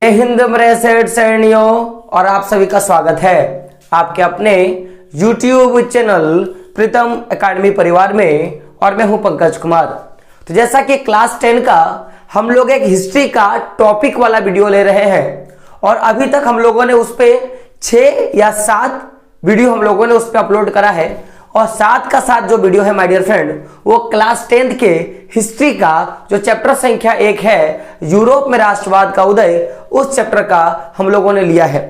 हिंद मेरे सेठ सैनियों और आप सभी का स्वागत है आपके अपने YouTube चैनल प्रीतम एकेडमी परिवार में। और मैं हूं पंकज कुमार। तो जैसा कि क्लास 10 का हम लोग एक हिस्ट्री का टॉपिक वाला वीडियो ले रहे हैं और अभी तक हम लोगों ने उस पे 6 या 7 वीडियो हम लोगों ने उस पे अपलोड करा है और 7 का 7 जो वीडियो है माय डियर फ्रेंड वो क्लास 10th के हिस्ट्री का जो चैप्टर संख्या 1 है यूरोप में राष्ट्रवाद का उदय, उस चैप्टर का हम लोगों ने लिया है।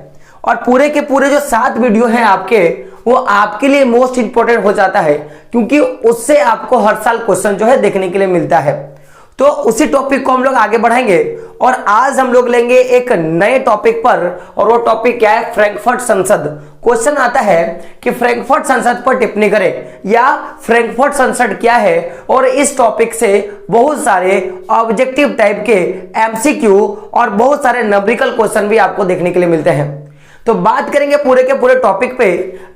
और पूरे के पूरे जो 7 वीडियो हैं आपके वो आपके लिए मोस्ट इंपोर्टेंट हो जाता है क्योंकि उससे आपको हर साल क्वेश्चन जो है देखने के लिए मिलता है। तो उसी टॉपिक को हम लोग आगे बढ़ाएंगे और आज हम लोग लेंगे एक नए टॉपिक पर और वो टॉपिक क्या है, फ्रैंकफर्ट संसद। क्वेश्चन आता है कि फ्रैंकफर्ट संसद पर टिप्पणी करें या फ्रैंकफर्ट संसद क्या है। और इस टॉपिक से बहुत सारे ऑब्जेक्टिव टाइप के एमसीक्यू और बहुत सारे न्यूमेरिकल क्वेश्चन भी आपको देखने के लिए मिलते हैं। तो बात करेंगे पूरे के पूरे टॉपिक पे,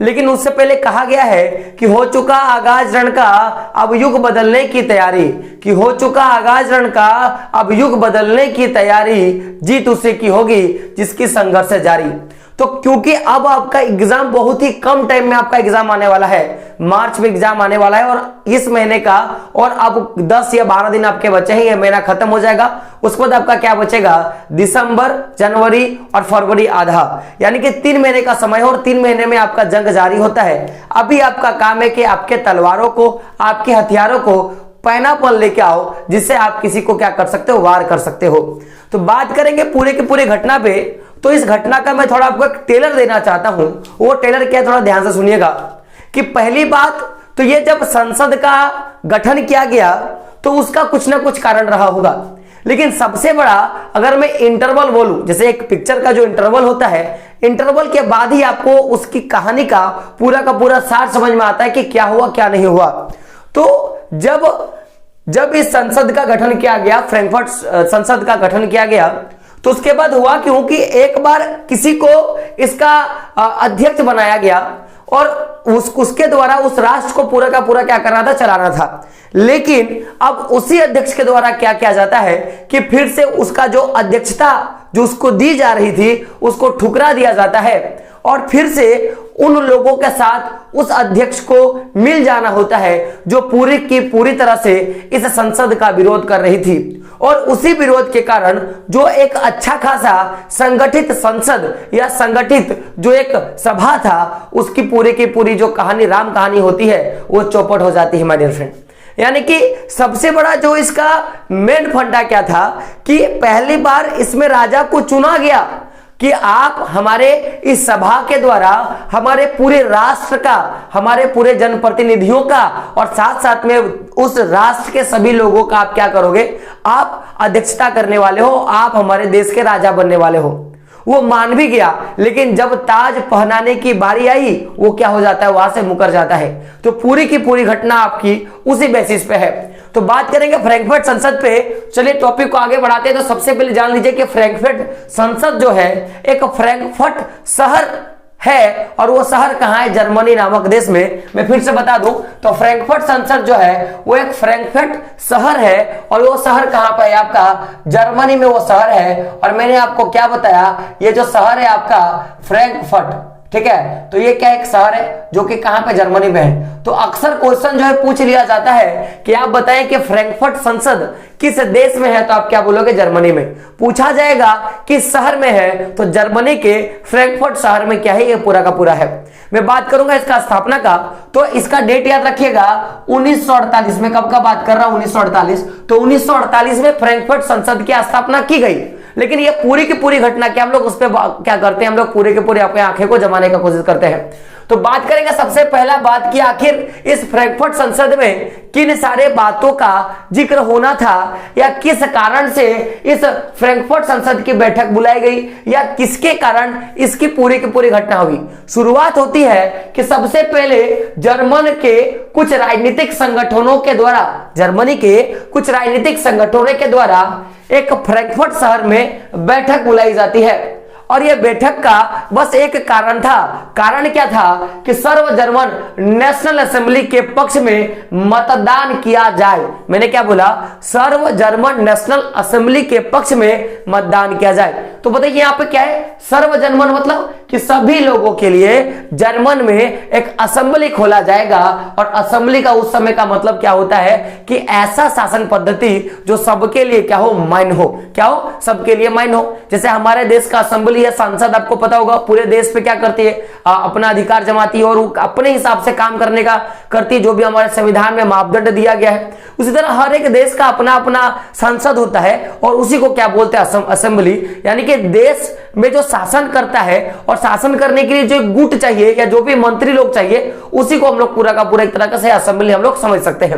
लेकिन उससे पहले कहा गया है कि हो चुका आगाज रण का अब युग बदलने की तैयारी, कि हो चुका आगाज रण का अब युग बदलने की तैयारी, जीत उसी की होगी जिसकी संघर्ष जारी। तो क्योंकि अब आपका एग्जाम बहुत ही कम टाइम में आपका एग्जाम आने वाला है, मार्च में एग्जाम आने वाला है और इस महीने का और अब 10 या 12 दिन आपके बचे हैं, ये महीना खत्म हो जाएगा। उसके बाद आपका क्या बचेगा, दिसंबर, जनवरी और फरवरी आधा, यानी कि 3 महीने का समय है और 3 महीने में आपका जंग जारी होता है। अभी आपका काम है कि आपके तलवारों को, आपके हथियारों को पैनापन लेके आओ जिससे आप किसी को क्या कर सकते हो, वार कर सकते हो। तो बात करेंगे पूरे के पूरे घटना पे। तो इस घटना का मैं थोड़ा आपको एक टेलर देना चाहता हूं। वो टेलर क्या है, थोड़ा ध्यान से सुनिएगा। कि पहली बात तो ये जब संसद का गठन किया गया तो उसका कुछ ना कुछ कारण रहा होगा, लेकिन सबसे बड़ा अगर मैं इंटरवल बोलूं, जैसे एक पिक्चर का जो इंटरवल होता है, इंटरवल के बाद ही आपको उसकी कहानी का पूरा सार समझ में आता है कि क्या हुआ क्या नहीं हुआ। तो जब इस संसद का गठन किया गया, फ्रैंकफर्ट संसद का गठन किया गया, तो उसके बाद हुआ क्योंकि एक बार किसी को इसका अध्यक्ष बनाया गया और उसके द्वारा उस राष्ट्र को पूरा का पूरा क्या करना था, चलाना था। लेकिन अब उसी अध्यक्ष के द्वारा क्या किया जाता है कि फिर से उसका जो अध्यक्षता जो उसको दी जा रही थी उसको ठुकरा दिया जाता है और फिर से उन लोगों के साथ उस अध्यक्ष को मिल जाना होता है जो पूरी की पूरी तरह से इस संसद का विरोध कर रही थी। और उसी विरोध के कारण जो एक अच्छा खासा संगठित संसद या संगठित जो एक सभा था, उसकी पूरी की पूरी जो कहानी, राम कहानी होती है, वो चौपट हो जाती है माय डियर फ्रेंड। यानी कि सबसे बड़ा जो इसका मेन फंडा क्या था कि पहली बार इसमें राजा को चुना गया कि आप हमारे इस सभा के द्वारा हमारे पूरे राष्ट्र का, हमारे पूरे जनप्रतिनिधियों का और साथ साथ में उस राष्ट्र के सभी लोगों का आप क्या करोगे, आप अध्यक्षता करने वाले हो, आप हमारे देश के राजा बनने वाले हो। वो मान भी गया, लेकिन जब ताज पहनाने की बारी आई वो क्या हो जाता है, वहां से मुकर जाता है। तो पूरी की पूरी घटना आपकी उसी बेसिस पे है। तो बात करेंगे फ्रैंकफर्ट संसद पे। चलिए टॉपिक को आगे बढ़ाते हैं। तो सबसे पहले जान लीजिए कि फ्रैंकफर्ट संसद जो है एक फ्रैंकफर्ट शहर है और वो शहर कहां है, जर्मनी नामक देश में। मैं फिर से बता दूं तो फ्रैंकफर्ट संसद जो है वो एक फ्रैंकफर्ट शहर है और वो शहर कहां पर है, आपका जर्मनी में वो शहर है। और मैंने आपको क्या बताया, ये जो शहर है आपका फ्रैंकफर्ट, ठीक है। तो ये क्या एक शहर है जो कि कहां पे, जर्मनी में है। तो अक्सर क्वेश्चन जो है पूछ लिया जाता है कि आप बताएं कि फ्रैंकफर्ट संसद किस देश में है, तो आप क्या बोलोगे, जर्मनी में। पूछा जाएगा किस शहर में है, तो जर्मनी के फ्रैंकफर्ट शहर में क्या है, ये पूरा का पूरा है। मैं बात करूंगा इसका स्थापना का, तो इसका डेट याद रखिएगा 1948 में। कब का बात कर रहा हूं, 1948। तो 1948 में फ्रैंकफर्ट संसद की स्थापना की गई। लेकिन ये पूरी की पूरी घटना क्या हम लोग उस पर क्या करते हैं, हम लोग पूरे के पूरे अपने आंखें को जमाने का कोशिश करते हैं। तो बात करेंगे सबसे पहला बात की आखिर इस फ्रैंकफर्ट संसद में किन सारे बातों का जिक्र होना था या किस कारण से इस फ्रैंकफर्ट संसद की बैठक बुलाई गई या किसके कारण इसकी पूरी की पूरी घटना हुई। शुरुआत होती है कि सबसे पहले जर्मन के कुछ राजनीतिक संगठनों के द्वारा, जर्मनी के कुछ राजनीतिक संगठनों के द्वारा एक फ्रैंकफर्ट शहर में बैठक बुलाई जाती है और यह बैठक का बस एक कारण था। कारण क्या था कि सर्व जर्मन नेशनल असेंबली के पक्ष में मतदान किया जाए। मैंने क्या बोला? सर्व जर्मन नेशनल असेंबली के पक्ष में मतदान किया जाए। तो बताइए यहां पे क्या है? सर्व जर्मन मतलब कि सभी लोगों के लिए जर्मन में एक असेंबली खोला जाएगा। और असेंबली का उस समय का मतलब क्या होता है कि ऐसा शासन पद्धति जो सबके लिए क्या हो? मान्य हो। क्या हो? सबके लिए मान्य हो। जैसे हमारे देश का असेंबली या संसद आपको पता होगा पूरे देश पे क्या करती है? अपना अधिकार जमाती है और अपने हिसाब से काम करने का करती है, जो भी हमारे संविधान में मापदंड दिया गया है। उसी तरह हर एक देश का अपना अपना संसद होता है और उसी को क्या बोलते हैं? असेंबली। यानी कि देश में जो शासन करता है और शासन करने के लिए जो गुट चाहिए या जो भी मंत्री लोग चाहिए, उसी को हम लोग पूरा का पूरा एक तरह से असेंबली हम लोग समझ सकते हैं।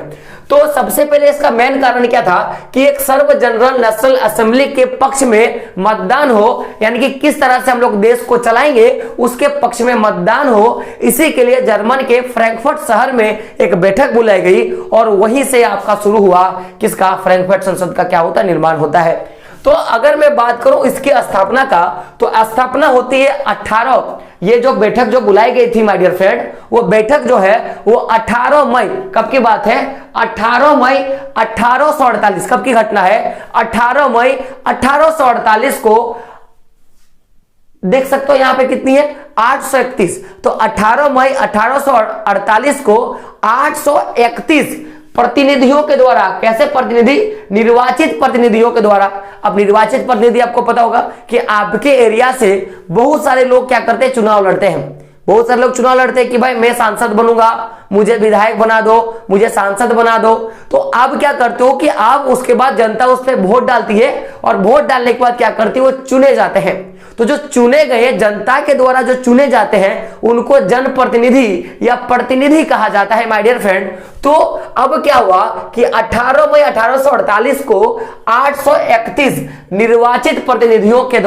तो सबसे पहले इसका मेन कारण क्या था कि एक सर्व जनरल नेशनल असेंबली के पक्ष में मतदान हो, यानी कि किस तरह से हम लोग देश को चलाएंगे उसके पक्ष में मतदान हो। इसी के लिए जर्मन के फ्रैंकफर्ट शहर में एक बैठक बुलाई गई और वहीं से आपका शुरू हुआ किसका? फ्रैंकफर्ट संसद का क्या होता है? निर्माण होता है। तो अगर मैं बात करूं इसकी स्थापना का, तो स्थापना होती है 18, ये जो बैठक जो बुलाई गई थी माय डियर फ्रेंड, वो बैठक जो है वो 18 मई, कब की बात है? 18 मई 1848। कब की घटना है? 18 मई 1848 को। देख सकते हो यहां पे कितनी है? 831। तो 18 मई 1848 को 831 प्रतिनिधियों के द्वारा, कैसे प्रतिनिधि? निर्वाचित प्रतिनिधियों के द्वारा। अब निर्वाचित प्रतिनिधि आपको पता होगा कि आपके एरिया से बहुत सारे लोग क्या करते हैं? चुनाव लड़ते हैं। बहुत सारे लोग चुनाव लड़ते हैं कि भाई मैं सांसद बनूंगा, मुझे विधायक बना दो, मुझे सांसद बना दो। तो आप क्या करते हो कि आप उसके बाद जनता उस पर वोट डालती है और वोट डालने के बाद क्या करती है? वो चुने जाते हैं। तो जो चुने गए, जनता के द्वारा जो चुने जाते हैं, उनको जनप्रतिनिधि या प्रतिनिधि कहा जाता है माय डियर फ्रेंड। तो अब क्या हुआ कि 18 मई 1848 को 831 निर्वाचित प्रतिनिधियों के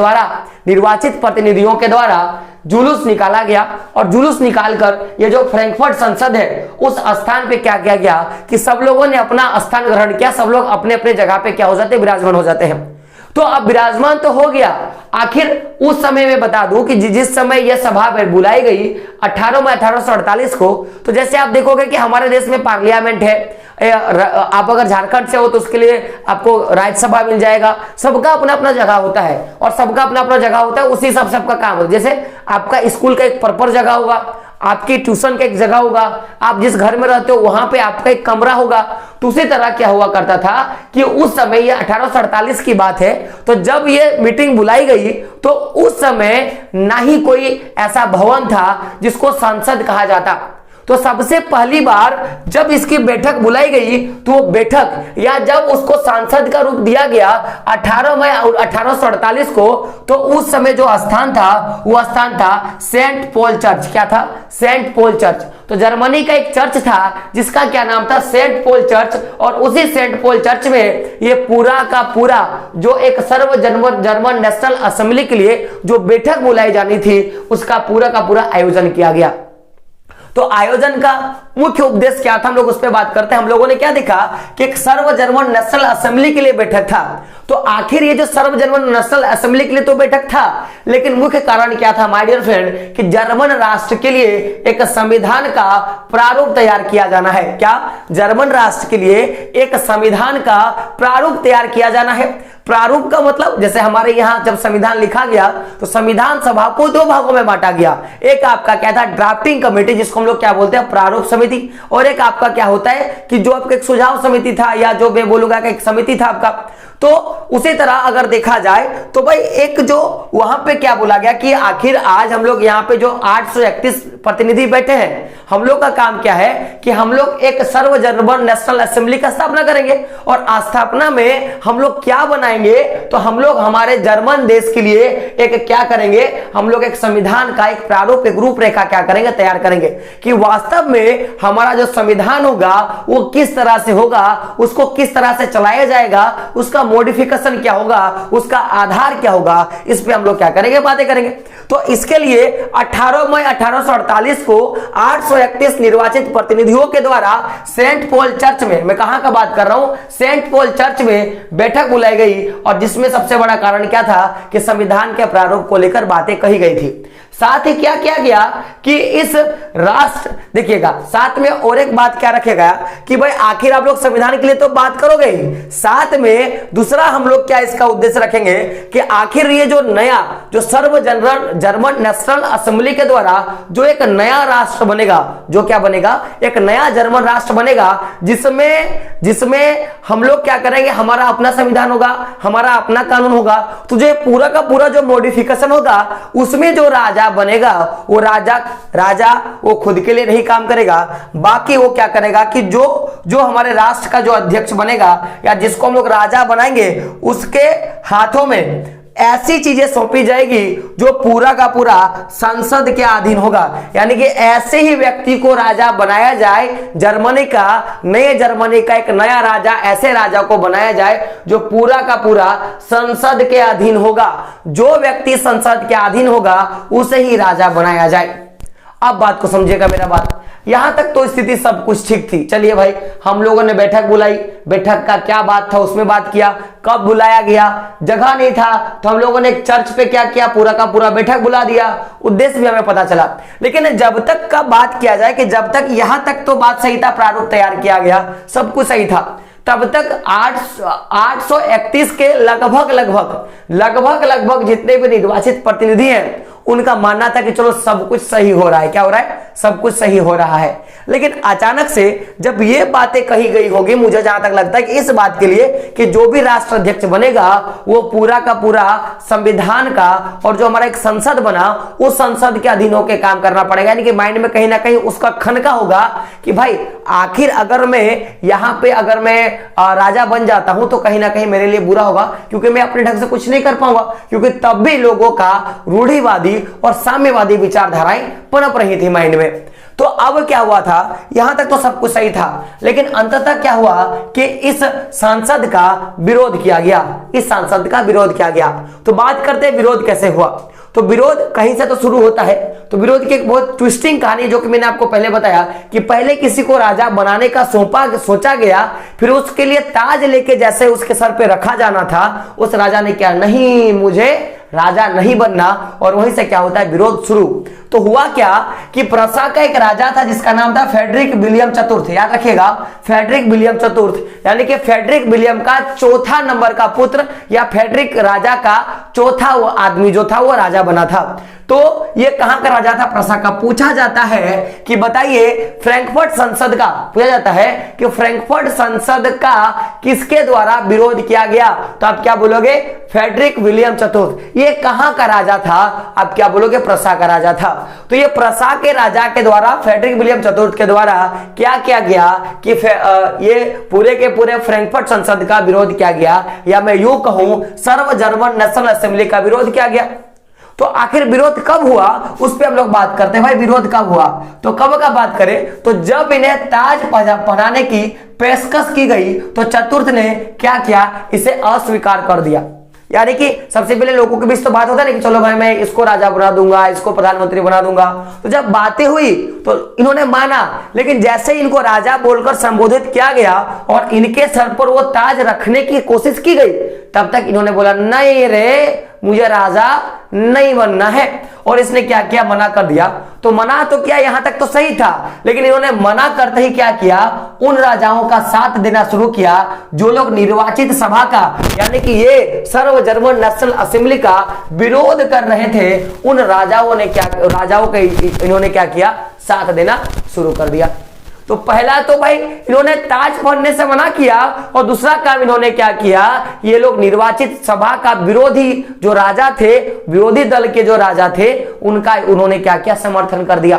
द्वारा जुलूस निकाला गया। और जुलूस निकालकर ये जो फ्रैंकफर्ट संसद है उस स्थान पे क्या किया गया कि सब लोगों ने अपना स्थान ग्रहण किया। सब लोग अपने अपने जगह पे क्या हो जाते? विराजमान हो जाते हैं। तो अब विराजमान तो हो गया। आखिर उस समय में बता दूं कि जिस समय यह सभा बुलाई गई 18 मई 1848 को, तो जैसे आप देखोगे कि हमारे देश में पार्लियामेंट है। आप अगर झारखंड से हो तो उसके लिए आपको राज्यसभा मिल जाएगा। सबका अपना अपना जगह होता है और सबका अपना अपना जगह होता है, उसी हिसाब से सबका काम होता है। जैसे आपका स्कूल का एक प्रॉपर जगह होगा, आपकी ट्यूशन का एक जगह होगा, आप जिस घर में रहते हो वहां पे आपका एक कमरा होगा। तो उसी तरह क्या हुआ करता था कि उस समय ये 1848 की बात है, तो जब ये मीटिंग बुलाई गई तो उस समय ना ही कोई ऐसा भवन था जिसको संसद कहा जाता। तो सबसे पहली बार जब इसकी बैठक बुलाई गई तो वो बैठक या जब उसको सांसद का रूप दिया गया 18 मई 1848 को, तो उस समय जो स्थान था वो स्थान था सेंट पॉल चर्च। क्या था? Saint Paul church. तो जर्मनी का एक चर्च था जिसका क्या नाम था? Saint Paul church. और उसी सेंट पॉल चर्च में ये पूरा का पूरा जो एक सर्व जर्मन नेशनल असेंबली के लिए जो बैठक बुलाई जानी थी उसका पूरा का पूरा आयोजन किया गया। तो आयोजन का मुख्य उद्देश्य क्या था? हम लोग उस पर बात करते हैं। हम लोगों ने क्या देखा कि एक सर्व जर्मन नेशनल असेंबली के लिए बैठक था। तो आखिर ये जो सर्व जर्मन नेशनल असेंबली के लिए तो बैठक था, लेकिन मुख्य कारण क्या था माय डियर फ्रेंड कि जर्मन राष्ट्र के लिए एक संविधान का प्रारूप तैयार किया जाना है। क्या? जर्मन राष्ट्र के लिए एक संविधान का प्रारूप तैयार किया जाना है। प्रारूप का मतलब जैसे हमारे यहां जब संविधान लिखा गया तो संविधान सभा को दो भागों में बांटा गया। एक आपका क्या था? ड्राफ्टिंग कमेटी, जिसको हम लोग क्या बोलते हैं? प्रारूप समिति। और एक आपका क्या होता है कि जो आपका एक सुझाव समिति था या जो मैं बोलूंगा कि एक समिति था आपका। तो उसी तरह अगर देखा जाए तो भाई एक जो वहां पे क्या बोला गया कि आखिर आज हम लोग यहाँ पे जो 831 प्रतिनिधि बैठे हैं, हम लोग का काम क्या है कि हम लोग एक सर्व जर्मन नेशनल असेंबली का स्थापना करेंगे। और स्थापना में हम लोग क्या बनाएंगे? तो हम लोग हमारे जर्मन देश के लिए एक क्या करेंगे? हम लोग एक संविधान का एक प्रारूप, एक रूपरेखा क्या करेंगे? तैयार करेंगे कि वास्तव में हमारा जो संविधान होगा वो किस तरह से होगा, उसको किस तरह से चलाया जाएगा, उसका मॉडिफिकेशन क्या होगा, उसका आधार क्या होगा, इस पे हम लोग क्या करेंगे, बातें करेंगे। तो इसके लिए 18 मई 1848 को 831 निर्वाचित प्रतिनिधियों के द्वारा सेंट पॉल चर्च में, मैं कहां का बात कर रहा हूं, सेंट पॉल चर्च में बैठक बुलाई गई, और जिसमें सबसे बड़ा कारण क्या था कि संविधान के प्रारूप को लेकर बातें कही गई थी। साथ ही क्या किया गया कि इस राष्ट्र, देखिएगा साथ में और एक बात क्या रखेगा कि भाई आखिर आप लोग संविधान के लिए तो बात करोगे ही, साथ में दूसरा हम लोग क्या इसका उद्देश्य रखेंगे कि आखिर ये जो नया, जो सर्व जर्मन नेशनल असेंबली के द्वारा जो एक नया राष्ट्र बनेगा, जो क्या बनेगा, एक नया जर्मन राष्ट्र बनेगा, जिसमें हम लोग क्या करेंगे, हमारा अपना संविधान होगा, हमारा अपना कानून होगा। तो जो पूरा का पूरा जो मॉडिफिकेशन होगा उसमें जो राजा बनेगा वो राजा वो खुद के लिए नहीं काम करेगा, बाकी वो क्या करेगा कि जो हमारे राष्ट्र का जो अध्यक्ष बनेगा या जिसको हम लोग राजा बनाएंगे उसके हाथों में ऐसी चीजें सौंपी जाएगी जो पूरा का पूरा संसद के अधीन होगा। यानी कि ऐसे ही व्यक्ति को राजा बनाया जाए, नए जर्मनी का एक नया राजा, ऐसे राजा को बनाया जाए जो पूरा का पूरा संसद के अधीन होगा। जो व्यक्ति संसद के अधीन होगा उसे ही राजा बनाया जाए। अब बात को समझिएगा मेरा बात, यहां तक तो स्थिति सब कुछ ठीक थी। चलिए भाई, हम लोगों ने बैठक बुलाई, बैठक का क्या बात था उसमें बात किया, कब बुलाया गया, जगह नहीं था तो हम लोगों ने एक चर्च पे क्या किया, पूरा का पूरा बैठक बुला दिया, उद्देश्य भी हमें पता चला। लेकिन जब तक का बात किया जाए कि जब तक यहां तक तो बात सही था, प्रारूप तैयार किया गया, सब कुछ सही था, तब तक 831 के लगभग जितने भी निर्वाचित प्रतिनिधि हैं उनका मानना था कि चलो सब कुछ सही हो रहा है। क्या हो रहा है, सब कुछ सही हो रहा है। लेकिन अचानक से जब ये बातें कही गई होगी, मुझे जहां तक लगता है कि इस बात के लिए कि जो भी राष्ट्राध्यक्ष बनेगा वो पूरा का पूरा संविधान का और जो हमारा एक संसद बना उस संसद के अधीन होकर काम करना पड़ेगा। यानी कि माइंड में कहीं ना कहीं उसका खनका होगा कि भाई आखिर अगर मैं यहाँ पे अगर मैं राजा बन जाता हूं तो कहीं ना कहीं मेरे लिए बुरा होगा, क्योंकि मैं अपने ढंग से कुछ नहीं कर पाऊंगा, क्योंकि तब भी लोगों का रूढ़िवादी और साम्यवादी विचारधाराएं पनप रही थी माइंड में। तो अब क्या हुआ था, यहां तक तो सब कुछ सही था, लेकिन अंततः क्या हुआ कि इस सांसद का विरोध किया गया, इस सांसद का विरोध किया गया। तो बात करते हैं विरोध कैसे हुआ। तो विरोध कहीं से तो शुरू होता है। तो विरोध की एक बहुत ट्विस्टिंग कहानी जो कि मैंने आपको पहले बताया कि पहले किसी को राजा बनाने का सोचा गया, फिर उसके लिए ताज लेके जैसे उसके सर पे रखा जाना था, उस राजा ने क्या, नहीं मुझे राजा नहीं बनना, और वहीं से क्या होता है, विरोध शुरू। तो हुआ क्या कि प्रसा का एक राजा था जिसका नाम था फेडरिक विलियम चतुर्थ, याद रखिएगा, फेडरिक विलियम चतुर्थ, यानी कि फेडरिक विलियम का चौथा नंबर का पुत्र या फेडरिक राजा का चौथा वो आदमी जो था वो राजा बना था। तो ये कहां का राजा था, प्रसा का। पूछा जाता है कि बताइए फ्रैंकफर्ट संसद का, पूछा जाता है कि फ्रैंकफर्ट संसद का किसके द्वारा विरोध किया गया, तो आप क्या बोलोगे, फेडरिक विलियम चतुर्थ। ये कहां का राजा था, आप क्या बोलोगे, प्रसा का राजा था। तो ये प्रसा के राजा के द्वारा, फेडरिक विलियम चतुर्थ के द्वारा क्या किया गया कि ये पूरे के पूरे फ्रैंकफर्ट संसद का विरोध किया गया, या मैं यूं कहूं सर्व जर्मन नेशनल असेंबली का विरोध किया गया। तो आखिर विरोध कब हुआ उस पर हम लोग बात करते हैं। भाई विरोध कब हुआ, तो कब का बात करें तो जब इन्हें ताज पहनाने की पेशकश की गई तो चतुर्थ ने क्या किया, इसे अस्वीकार कर दिया। यानी कि सबसे पहले लोगों के बीच तो बात होता है ना कि चलो भाई मैं इसको राजा बना दूंगा, इसको प्रधानमंत्री बना दूंगा। तो जब बातें हुई तो इन्होंने माना, लेकिन जैसे ही इनको राजा बोलकर संबोधित किया गया और इनके सर पर वो ताज रखने की कोशिश की गई, तब तक इन्होंने बोला नहीं रे, मुझे राजा नहीं बनना है। और इसने क्या किया, मना कर दिया। तो मना तो किया, यहां तक तो सही था, लेकिन इन्होंने मना करते ही क्या किया, उन राजाओं का साथ देना शुरू किया जो लोग निर्वाचित सभा का, यानी कि ये सर्व जर्मन नेशनल असेंबली का विरोध कर रहे थे। उन राजाओं के इन्होंने क्या किया, साथ देना शुरू कर दिया। तो पहला तो भाई इन्होंने ताज पहनने से मना किया, और दूसरा काम इन्होंने क्या किया, ये लोग निर्वाचित सभा का विरोधी जो राजा थे, विरोधी दल के जो राजा थे, उनका उन्होंने क्या किया, समर्थन कर दिया।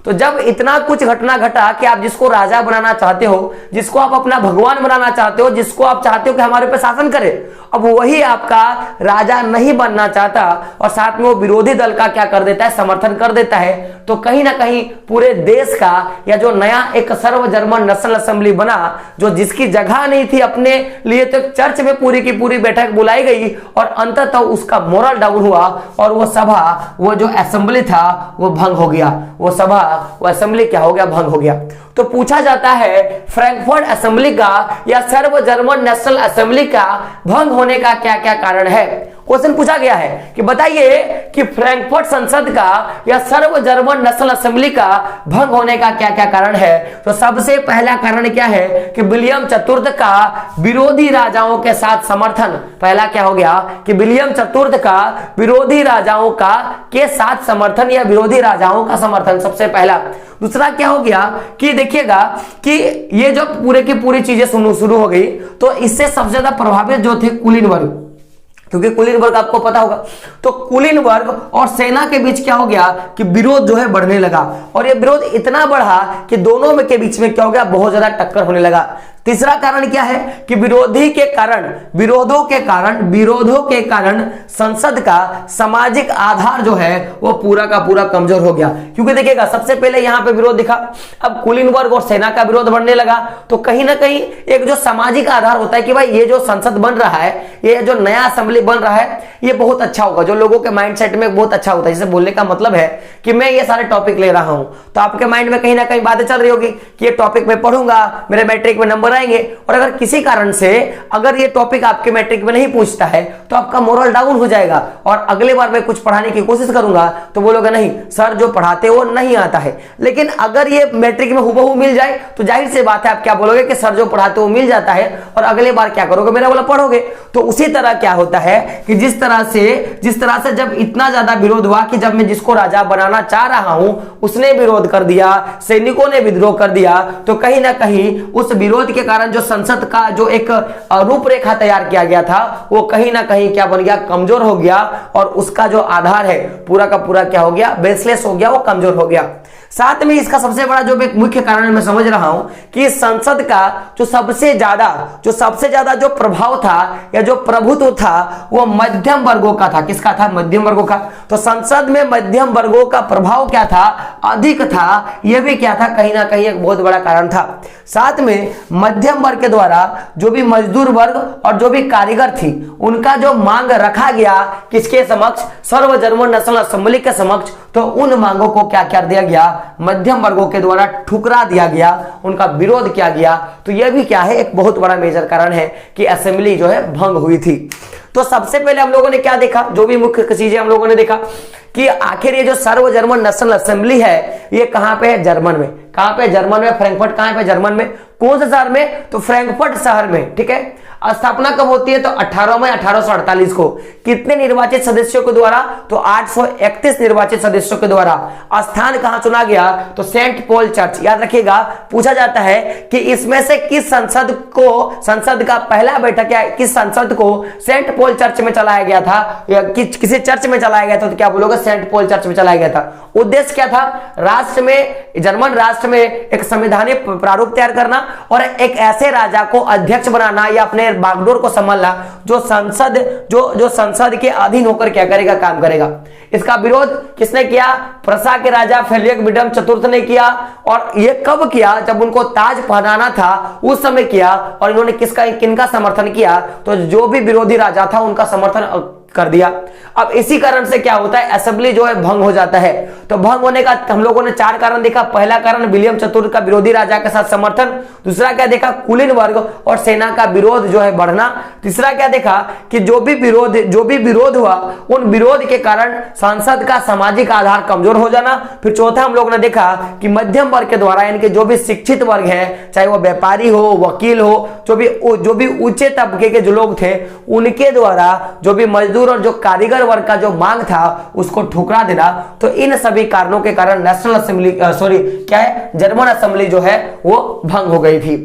तो जब इतना कुछ घटना घटा कि आप जिसको राजा बनाना चाहते हो, जिसको आप अपना भगवान बनाना चाहते हो, जिसको आप चाहते हो कि हमारे पे शासन करे, अब वही आपका राजा नहीं बनना चाहता और साथ में वो विरोधी दल का क्या कर देता है, समर्थन कर देता है, तो कहीं ना कहीं पूरे देश का या जो नया एक सर्व जर्मन नेशनल असेंबली बना, जो जिसकी जगह नहीं थी अपने लिए, तो चर्च में पूरी की पूरी बैठक बुलाई गई और अंततः उसका मोरल डाउन हुआ और वो सभा, वो जो असेंबली था वो भंग हो गया, वो सभा, वो असेंबली क्या हो गया, भंग हो गया। तो पूछा जाता है फ्रैंकफर्ट असेंबली का या सर्व जर्मन नेशनल असेंबली का भंग होने का क्या क्या कारण है। क्वेश्चन पूछा गया है कि बताइए कि फ्रैंकफर्ट संसद का या सर्व जर्मन नेशनल असेंबली का भंग होने का क्या क्या कारण है। तो सबसे पहला कारण क्या है कि विलियम चतुर्थ का विरोधी राजाओं के साथ समर्थन। पहला क्या हो गया कि विलियम चतुर्थ का विरोधी राजाओं का के साथ समर्थन या विरोधी राजाओं का समर्थन, सबसे पहला। दूसरा क्या हो गया कि देखिएगा कि ये जो पूरे की पूरी चीजें शुरू हो गई, तो इससे सबसे ज्यादा प्रभावित जो थे कुलीन वर्ग, क्योंकि कुलीन वर्ग आपको पता होगा, तो कुलीन वर्ग और सेना के बीच क्या हो गया कि विरोध जो है बढ़ने लगा और ये विरोध इतना बढ़ा कि दोनों में के बीच में क्या हो गया, बहुत ज्यादा टक्कर होने लगा। तीसरा कारण क्या है कि विरोधों के कारण संसद का सामाजिक आधार जो है वो पूरा का पूरा कमजोर हो गया। क्योंकि देखिएगा सबसे पहले यहां पे विरोध दिखा, अब कुलीन वर्ग और सेना का विरोध बढ़ने लगा, तो कहीं ना कहीं एक जो सामाजिक आधार होता है कि भाई ये जो संसद बन रहा है, ये जो नया असेंबली बन रहा है, ये बहुत अच्छा होगा, जो लोगों के माइंडसेट में बहुत अच्छा होता है। जैसे बोलने का मतलब है कि मैं ये सारे टॉपिक ले रहा हूं, तो आपके माइंड में कहीं ना कहीं बातें चल रही होगी कि ये टॉपिक मैं पढ़ूंगा, मेरे मैट्रिक में नंबर आएंगे, और अगर किसी कारण से अगर ये टॉपिक आपके मैट्रिक में नहीं पूछता है तो आपका मोरल डाउन हो जाएगा और अगले बार मैं कुछ पढ़ाने की कोशिश करूंगा तो बोलोगे नहीं सर जो पढ़ाते वो नहीं आता है। लेकिन अगर ये मैट्रिक में हुबहू मिल जाए तो जाहिर सी बात है आप क्या बोलोगे कि सर जो पढ़ाते वो मिल जाता है, और अगले बार क्या करोगे, मेरा वाला पढ़ोगे। तो उसी तरह क्या होता है कि जिस तरह से जब इतना ज्यादा विरोध हुआ कि जब मैं जिसको राजा बनाना चाह रहा हूं उसने विरोध कर दिया, सैनिकों ने विद्रोह कर दिया, तो कहीं ना कहीं उस विरोध के कारण जो संसद का जो एक रूपरेखा तैयार किया गया था वो कहीं ना कहीं क्या बन गया, कमजोर हो गया, और उसका जो आधार है पूरा का पूरा क्या हो गया, बेसलेस हो गया, वो कमजोर हो गया। साथ में इसका सबसे बड़ा जो एक मुख्य कारण मैं समझ रहा हूं कि संसद का जो सबसे ज्यादा जो प्रभाव था या जो प्रभुत्व था वो मध्यम वर्गों का था। किसका था, मध्यम वर्गों का। तो संसद में मध्यम वर्गों का प्रभाव क्या था, अधिक था। यह भी क्या था, कहीं ना कहीं एक बहुत बड़ा कारण था। साथ में मध्यम वर्ग के द्वारा जो भी मजदूर वर्ग और जो भी कारीगर थी उनका जो मांग रखा गया किसके समक्ष, सर्व जर्मन नेशनल असेंबली के समक्ष, तो उन मांगों को क्या कर दिया गया, मध्यम वर्गों के द्वारा ठुकरा दिया गया, उनका विरोध किया गया। तो यह भी क्या है, एक बहुत बड़ा मेजर कारण है कि असेंबली जो है भंग हुई थी। तो सबसे पहले हम लोगों ने क्या देखा, जो भी मुख्य चीजें हम लोगों ने देखा कि आखिर ये जो सर्व जर्मन नेशनल असेंबली है ये कहां पे है, जर्मन में। कहां पे, जर्मन में। फ्रैंकफर्ट कहां पे, जर्मन में। कौन से शहर में, तो फ्रैंकफर्ट शहर में। ठीक है। स्थापना कब होती है, तो 18 मई 1848 को। कितने निर्वाचित सदस्यों के द्वारा, तो 831 निर्वाचित सदस्यों के द्वारा। स्थान कहां चुना गया, तो सेंट पॉल चर्च। याद रखिएगा, पूछा जाता है कि इसमें से किस संसद का पहला बैठक या किस संसद को सेंट पॉल चर्च में चलाया गया था या किसी चर्च में चलाया गया था, तो क्या बोलोगे, सेंट पॉल चर्च में चलाया गया था। उद्देश्य क्या था, राष्ट्र में, जर्मन राष्ट्र में एक संवैधानिक प्रारूप तैयार करना और एक ऐसे राजा को अध्यक्ष बनाना या अपने बागडोर को संभालना जो संसद के अधीन होकर क्या करेगा, काम करेगा। इसका विरोध किसने किया, प्रसा के राजा फेलिक्स विल्हेम चतुर्थ ने किया। और यह कब किया, जब उनको ताज पहनाना था उस समय किया। और इन्होंने किनका समर्थन किया, तो जो भी विरोधी राजा था उनका समर्थन कर दिया। अब इसी कारण से क्या होता है, असेंबली जो है भंग हो जाता है। तो भंग होने का हम लोगों ने 4 कारण देखा। पहला कारण विलियम चतुर्थ का विरोधी राजा के साथ समर्थन। दूसरा क्या देखा, कुलीन वर्ग और सेना का विरोध जो है बढ़ना। तीसरा क्या देखा कि जो भी विरोध हुआ उन विरोध के कारण संसद का सामाजिक आधार कमजोर हो जाना। फिर चौथा हम लोगों ने देखा कि मध्यम वर्ग के द्वारा, यानी कि जो भी शिक्षित वर्ग है, चाहे वो व्यापारी हो, वकील हो, जो भी ऊंचे तबके के जो लोग थे उनके द्वारा जो भी मजदूर और जो कारीगर वर्ग का जो मांग था उसको ठुकरा देना। तो इन सभी कारणों के कारण नेशनल असेंबली जर्मन असेंबली जो है वो भंग हो गई थी।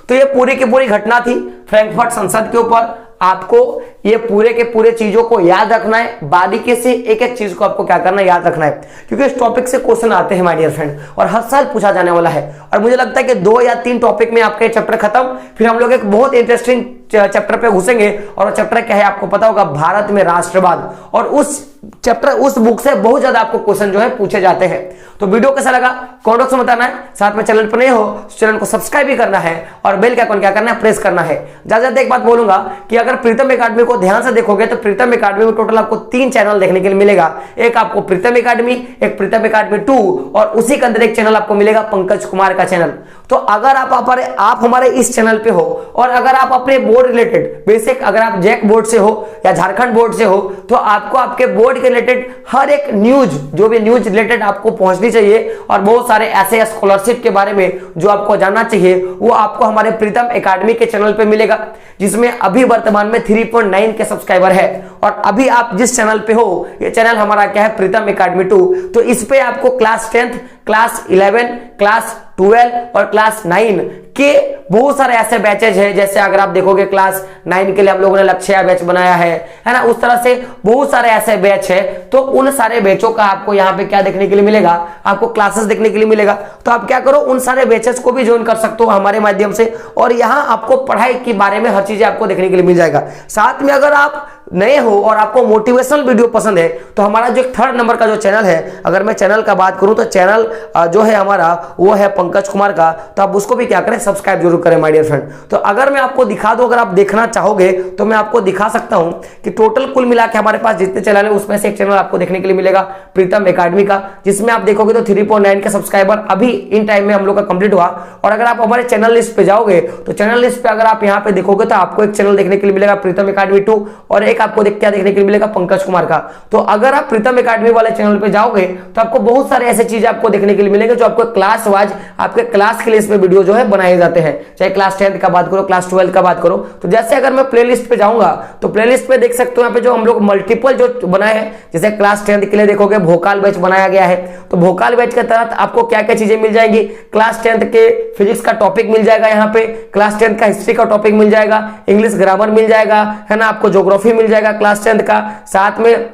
तो ये पूरी की पूरी घटना थी फ्रैंकफर्ट संसद के ऊपर। आपको ये पूरे के पूरे चीजों को याद रखना है, बारीकी से एक एक चीज को आपको क्या करना है, याद रखना है, क्योंकि इस टॉपिक से क्वेश्चन आते हैं माय डियर फ्रेंड और हर साल पूछा जाने वाला है। और मुझे लगता है कि 2 या 3 टॉपिक में आपका चैप्टर खत्म, फिर हम लोग एक बहुत इंटरेस्टिंग चैप्टर पे घुसेंगे। और वो चैप्टर क्या है आपको पता होगा, भारत में राष्ट्रवाद। और उस चैप्टर, उस बुक से बहुत ज्यादा आपको क्वेश्चन जो है पूछे जाते हैं। तो वीडियो कैसा लगा कमेंट बॉक्स में बताना है, साथ में चैनल पर नए हो चैनल को सब्सक्राइब भी करना है और बेल का आइकन क्या करना है, प्रेस करना है। ज्यादा एक बात बोलूंगा कि अगर प्रीतम एकेडमी को ध्यान से देखोगे तो प्रीतम एकेडमी में टोटल आपको 3 चैनल देखने के लिए मिलेगा। एक आपको प्रीतम एकेडमी, एक प्रीतम एकेडमी 2 और उसी के अंदर एक चैनल आपको मिलेगा पंकज कुमार का चैनल। तो अगर आप हमारे इस चैनल पे हो और अगर आप अपने बोर्ड रिलेटेड बेसिक, अगर आप जैक बोर्ड से हो या झारखंड बोर्ड से हो, तो आपको आपके बोर्ड के रिलेटेड हर एक न्यूज, जो भी न्यूज रिलेटेड आपको पहुंचनी चाहिए और बहुत सारे ऐसे स्कॉलरशिप के बारे में जो आपको जानना चाहिए, वो आपको हमारे प्रीतम एकेडमी के चैनल पे मिलेगा, जिसमें अभी वर्तमान में 3.9 के सब्सक्राइबर है। और अभी आप जिस चैनल पे हो, ये चैनल हमारा क्या है, प्रीतम एकेडमी 2। तो इस पे आपको क्लास 10, क्लास 11, क्लास 12 और क्लास 9 के बहुत सारे ऐसे बैचेज हैं। जैसे अगर आप देखोगे क्लास 9 के लिए हम लोगों ने लक्ष्य बैच बनाया है ना, उस तरह से बहुत सारे ऐसे बैच है। तो उन सारे बैचों का आपको यहाँ पे क्या देखने के लिए मिलेगा, आपको क्लासेस देखने के लिए मिलेगा। तो आप क्या करो, उन सारे बैचेस को भी ज्वाइन कर सकते हो हमारे माध्यम से, और यहाँ आपको पढ़ाई के बारे में हर चीजें आपको देखने के लिए मिल जाएगा। साथ में अगर आप नए हो और आपको मोटिवेशनल वीडियो पसंद है तो हमारा जो 3rd नंबर का जो चैनल है, अगर मैं चैनल का बात करूं तो चैनल जो है हमारा वो है पंकज कुमार का, तो आप उसको भी क्या करें, सब्सक्राइब जरूर करें माय डियर फ्रेंड। तो अगर मैं आपको दिखा दूं, अगर आप देखना चाहोगे तो मैं आपको दिखा सकता हूं कि टोटल कुल मिला के हमारे पास जितने चैनल है उसमें से एक चैनल आपको देखने के लिए मिलेगा प्रीतम एकेडमी का, जिसमें आप देखोगे तो 3.9 के सब्सक्राइबर अभी इन टाइम में हम लोग का कंप्लीट हुआ। और अगर आप हमारे चैनल लिस्ट पे जाओगे तो चैनल लिस्ट पे अगर आप यहाँ पे देखोगे तो आपको एक चैनल देखने के लिए मिलेगा प्रीतम एकेडमी 2 और एक आपको क्या देखने के लिए मिलेगा, पंकज कुमार का। तो अगर आप प्रीतम एकेडमी वाले चैनल पे जाओगे तो आपको बहुत सारे ऐसे चीजें आपको देखने के लिए मिलेंगे जो आपको क्लास वाइज आपके क्लास के लिए इसमें वीडियो जो है बनाए जाते हैं, चाहे क्लास 10 का बात करो, क्लास 12 का बात करो। तो जैसे अगर मैं प्लेलिस्ट पे जाऊंगा तो प्लेलिस्ट पे देख सकते हो यहाँ पे जो हम लोग मल्टीपल जो बनाए हैं, जैसे क्लास 10 के लिए देखोगे भोकाल बैच बनाया गया है। तो भोकाल बैच के तहत आपको क्या क्या चीजें मिल जाएंगी, क्लास 10 के फिजिक्स का टॉपिक मिल जाएगा, यहाँ पे क्लास 10 का हिस्ट्री का टॉपिक मिल जाएगा, इंग्लिश ग्रामर मिल जाएगा, है ना, आपको ज्योग्राफी मिल जाएगा क्लास 10 का। साथ में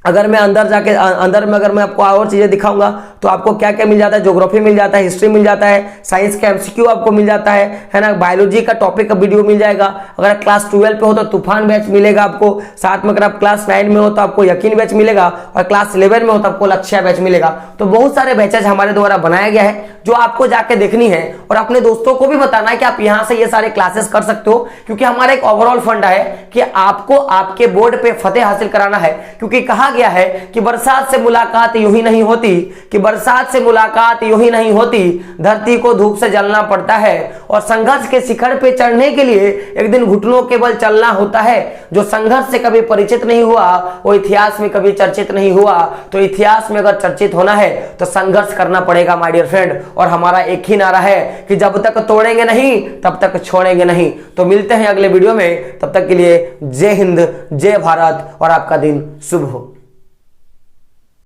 अगर मैं अंदर में अगर मैं आपको और चीजें दिखाऊंगा तो आपको क्या क्या मिल जाता है, ज्योग्राफी मिल जाता है, हिस्ट्री मिल जाता है, साइंस का एमसीक्यू आपको मिल जाता है ना, बायोलॉजी का टॉपिक का वीडियो मिल जाएगा। अगर क्लास 12 पे हो तो तूफान बैच मिलेगा आपको, साथ में अगर आप क्लास 9 में हो तो आपको यकीन बैच मिलेगा, और क्लास 11 में हो तो आपको लक्ष्य बैच मिलेगा। तो बहुत सारे बैचेज हमारे द्वारा बनाया गया है जो आपको जाके देखनी है और अपने दोस्तों को भी बताना है कि आप यहाँ से ये सारे क्लासेस कर सकते हो, क्योंकि हमारा एक ओवरऑल फंड है कि आपको आपके बोर्ड पे फतेह हासिल कराना है। क्योंकि कहा गया है कि बरसात से मुलाकात यूं ही नहीं होती, कि बरसात से मुलाकात यूं ही नहीं होती, धरती को धूप से जलना पड़ता है और संघर्ष के शिखर पे चढ़ने के लिए एक दिन घुटनों के बल चलना होता है। जो संघर्ष से कभी परिचित नहीं हुआ वो इतिहास में कभी चर्चित नहीं हुआ। तो इतिहास में अगर चर्चित होना है तो संघर्ष करना पड़ेगा माय डियर फ्रेंड। और हमारा एक ही नारा है कि जब तक तोड़ेंगे नहीं तब तक छोड़ेंगे नहीं। तो मिलते हैं अगले वीडियो में, तब तक के लिए जय हिंद, जय भारत और आपका दिन शुभ हो।